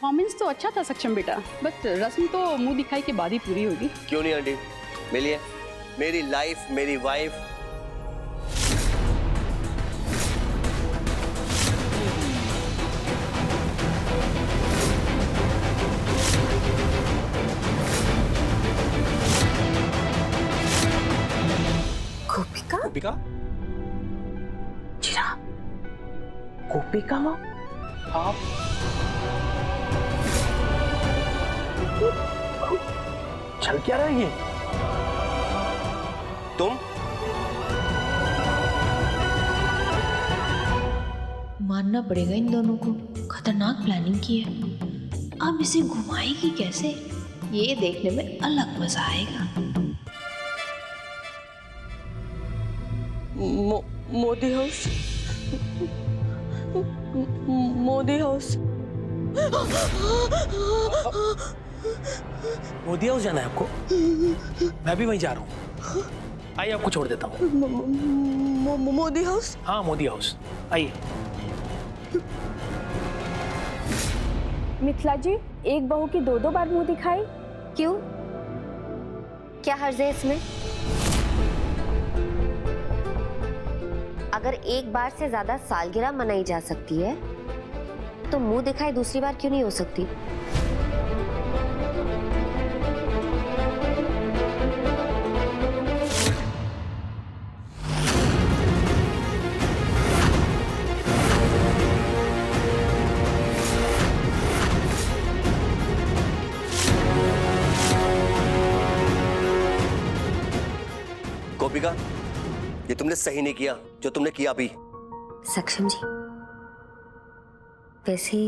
Performance तो अच्छा था सक्षम बेटा, बट रस्म तो मुंह दिखाई के बाद ही पूरी होगी। क्यों नहीं आंटी, मिलिए, मेरी लाइफ मेरी वाइफ। गोपिका? गोपिका? चिरा, गोपिका वो? आप चल क्या रहा है ये? तुम मानना पड़ेगा इन दोनों को, खतरनाक प्लानिंग की है। अब इसे घुमाएगी कैसे, ये देखने में अलग मजा आएगा। Modi house, Modi house. Modi house जाना है आपको? मैं भी वहीं जा रहा हूँ, आइए आपको छोड़ देता हूँ। मोदी हाउस? हाँ मोदी हाउस, आइए। मिथिला जी, एक बहू की दो दो बार मुंह दिखाई क्यों? क्या हर्ज है इसमें? अगर एक बार से ज्यादा सालगिरह मनाई जा सकती है तो मुंह दिखाई दूसरी बार क्यों नहीं हो सकती? गोपिका, ये तुमने सही नहीं किया जो तुमने किया अभी। सक्षम जी, वैसे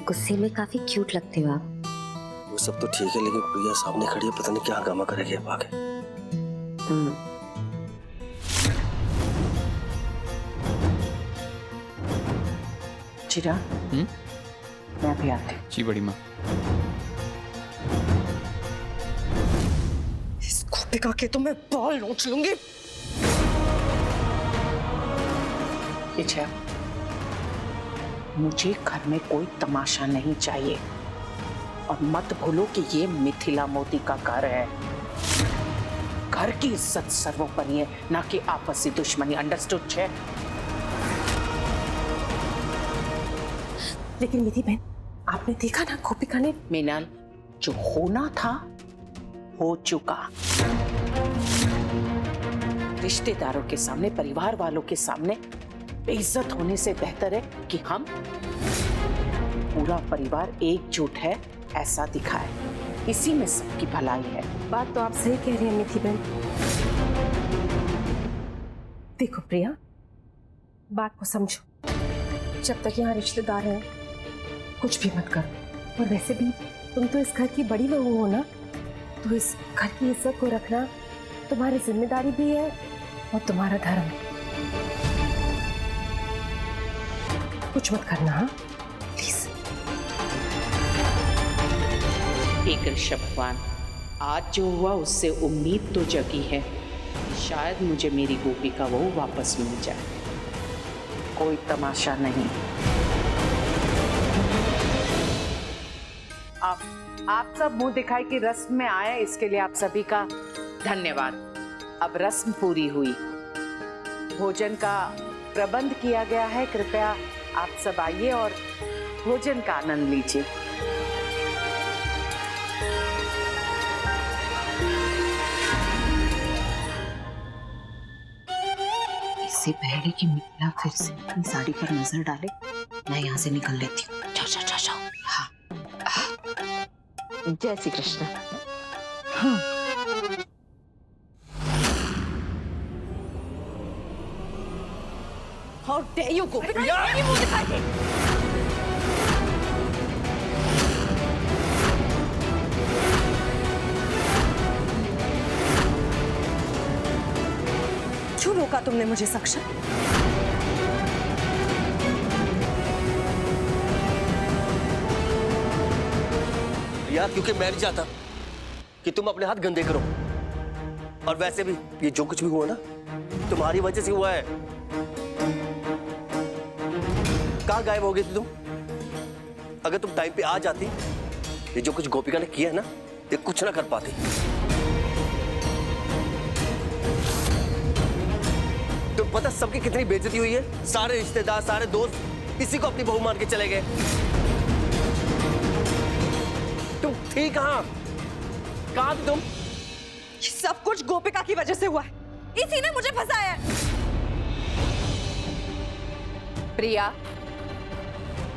गुस्से में काफी क्यूट लगते हो आप। वो सब तो ठीक है, लेकिन प्रिया सामने खड़ी है, पता नहीं क्या हंगामा करेगी अब आगे। चिरा, मैं भी आती हूँ। जी बड़ी माँ। इस गोपिका के तो मैं बाल नोच लूंगी। पीछे मुझे घर में कोई तमाशा नहीं चाहिए, और मत भूलो कि ये मिथिला मोदी का घर है। घर की इज्जत सर्वोपरि है, ना कि आपसी दुश्मनी। अंडरस्टूड छे? लेकिन मिथि बहन, आपने देखा ना गोपिका ने। मीनल, जो होना था हो चुका। रिश्तेदारों के सामने, परिवार वालों के सामने बेइज्जत होने से बेहतर है कि हम पूरा परिवार एकजुट है ऐसा दिखाए। इसी में सबकी भलाई है। बात तो आप सही कह रही हैं मिथि बहन। देखो प्रिया, बात को समझो। जब तक यहाँ रिश्तेदार हैं, कुछ भी मत करो। और वैसे भी तुम तो इस घर की बड़ी बहू हो ना, तो इस घर की इज्जत को रखना तुम्हारी जिम्मेदारी भी है और तुम्हारा धर्म है। कुछ मत करना, हाँ प्लीज। एक ऋषभवान, आज जो हुआ उससे उम्मीद तो जगी है, शायद मुझे मेरी गोपिका वो वापस मिल जाए। कोई तमाशा नहीं। आप सब मुंह दिखाई की रस्म में आए, इसके लिए आप सभी का धन्यवाद। अब रस्म पूरी हुई, भोजन का प्रबंध किया गया है। कृपया आप सब आइए और भोजन का आनंद लीजिए। इससे पहले कि मिथिला फिर से अपनी साड़ी पर नजर डाले, मैं यहाँ से निकल लेती हूँ। जाओ जाओ जाओ जाओ। हाँ। जय Shri Krishna. How dare you go? क्यों रोका तुमने मुझे सक्षम? यार, क्योंकि मैं नहीं चाहता कि तुम अपने हाथ गंदे करो। और वैसे भी ये जो कुछ भी हुआ ना, तुम्हारी वजह से हुआ है। कहाँ गायब हो गई थी तुम? अगर तुम टाइम पे आ जाती, ये जो कुछ गोपिका ने किया है ना, ये कुछ ना कर पाती। तुम पता सबकी कितनी बेइज्जती हुई है? सारे रिश्तेदार, सारे दोस्त इसी को अपनी बहू मान के चले गए। तुम थी कहां थी तुम? सब कुछ गोपिका की वजह से हुआ है, इसी ने मुझे फंसाया है। प्रिया,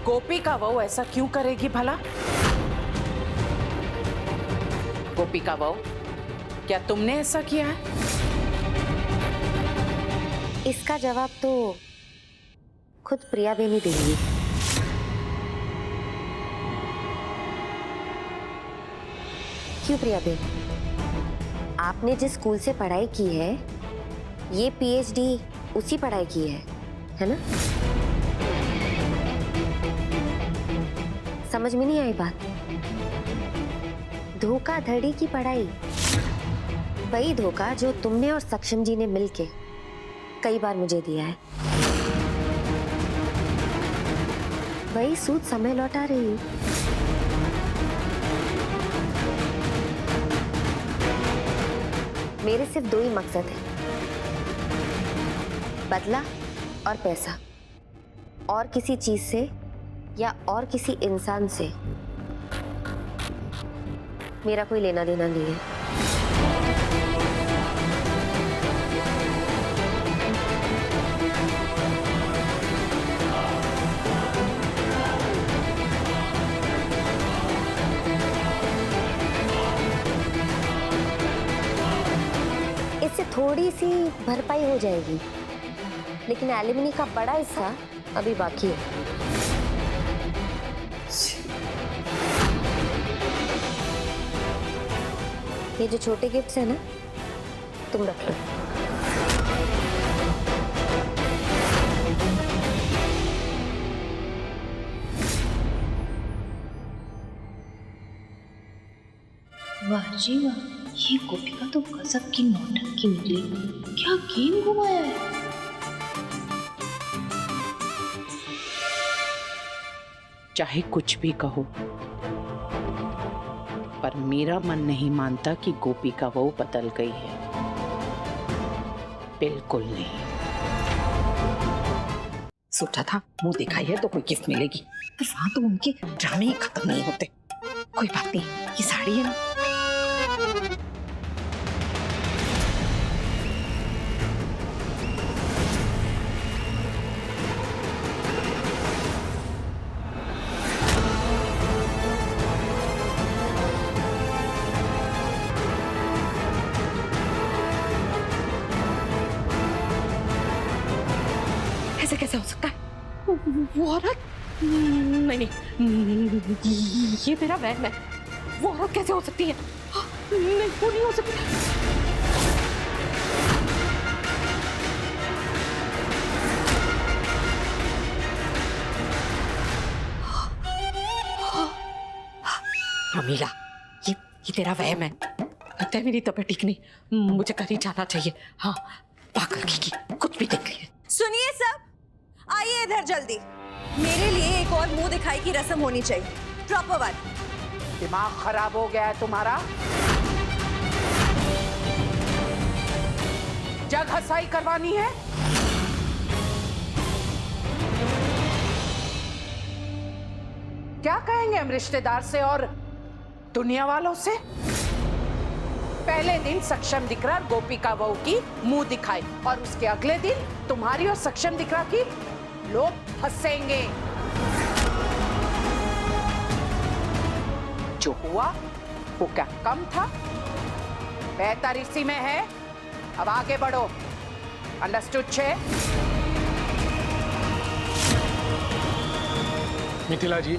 गोपिका बहू ऐसा क्यों करेगी भला? गोपिका बहू, क्या तुमने ऐसा किया है? इसका जवाब तो खुद प्रिया बेनी देंगी। क्यों प्रिया बेन, आपने जिस स्कूल से पढ़ाई की है, ये पीएचडी उसी पढ़ाई की है ना? समझ में नहीं आई बात? धोखाधड़ी की पढ़ाई, वही धोखा जो तुमने और सक्षम जी ने मिलके कई बार मुझे दिया है, वही सूद समय लौटा रही हूं। मेरे सिर्फ दो ही मकसद है, बदला और पैसा। और किसी चीज से या और किसी इंसान से मेरा कोई लेना देना नहीं है। इससे थोड़ी सी भरपाई हो जाएगी, लेकिन एलिमनी का बड़ा हिस्सा अभी बाकी है। ये जो छोटे गिफ्ट्स है ना, तुम रख लो। वाह जी वाह, ये गोपिका तो गजब की नौटंकी निकली। क्या गेम घुमाया है। चाहे कुछ भी कहो, पर मेरा मन नहीं मानता कि गोपिका बहू बदल गई है। बिल्कुल नहीं। सोचा था मुंह दिखाई है तो कोई गिफ्ट मिलेगी, पर वहां तो उनके ड्रामे ही खत्म नहीं होते। कोई बात नहीं, ये साड़ी है ना। ऐसे कैसे हो सकता है? वो औरत, नहीं, ये मेरा वहम है। वो औरत कैसे हो सकती है? नहीं, वो नहीं हो सकती। अमीला, ये तेरा वहम है। लगता है मेरी तबीयत ठीक नहीं, मुझे घर ही जाना चाहिए। हाँ, पागल की कुछ भी देख लिया। सुनिए सब, आइए इधर जल्दी। मेरे लिए एक और मुंह दिखाई की रस्म होनी चाहिए, प्रॉपर वाली। दिमाग खराब हो गया है तुम्हारा? जग हसाई करवानी है? क्या कहेंगे हम रिश्तेदार से और दुनिया वालों से? पहले दिन सक्षम दिकरा गोपिका बहू की मुंह दिखाई, और उसके अगले दिन तुम्हारी और सक्षम दिकरा की लोग हंसेंगे। जो हुआ वो क्या कम था? बेहतर इसी में है। अब आगे बढ़ो। अंडरस्टूड छे? मिथिला जी,